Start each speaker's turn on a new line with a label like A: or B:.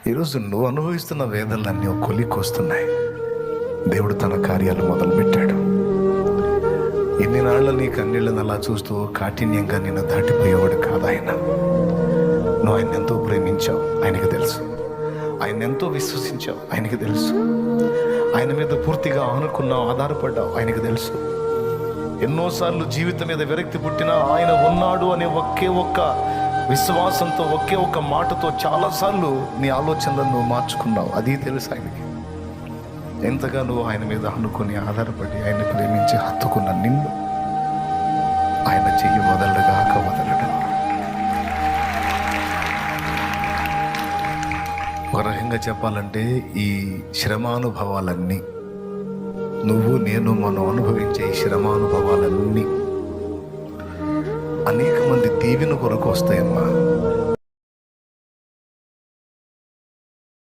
A: ఈరోజు నువ్వు అనుభవిస్తున్న వేదనలన్నీ ఒక కొలిక్కి వస్తున్నాయి. దేవుడు తన కార్యాలు మొదలుపెట్టాడు. ఎన్ని నాళ్ళు నీ కన్నీళ్ళని అలా చూస్తూ కాఠిన్యంగా నిన్ను దాటిపోయేవాడు కాదు ఆయన. నువ్వు ఆయన ఎంతో ప్రేమించావు, ఆయనకి తెలుసు. ఆయన ఎంతో విశ్వసించావు, ఆయనకి తెలుసు. ఆయన మీద పూర్తిగా ఆనుకున్నావు, ఆధారపడ్డావు, ఆయనకి తెలుసు. ఎన్నోసార్లు జీవితం మీద విరక్తి పుట్టినా ఆయన ఉన్నాడు అనే ఒకే ఒక్క విశ్వాసంతో, ఒకే ఒక్క మాటతో చాలాసార్లు నీ ఆలోచనలను నువ్వు మార్చుకున్నావు. అది తెలుసు ఆయనకి. ఎంతగా నువ్వు ఆయన మీద అనుకుని ఆధారపడి ఆయన ప్రేమించి హత్తుకున్న నిన్ను ఆయన చెయ్యి వదలగాక వదలడు. ఒక రకంగా చెప్పాలంటే ఈ శ్రమానుభవాలన్నీ, నువ్వు నేను మనం అనుభవించే ఈ శ్రమానుభవాలన్నీ అనేక మంది దీవెన కొరకు వస్తాయమ్మా.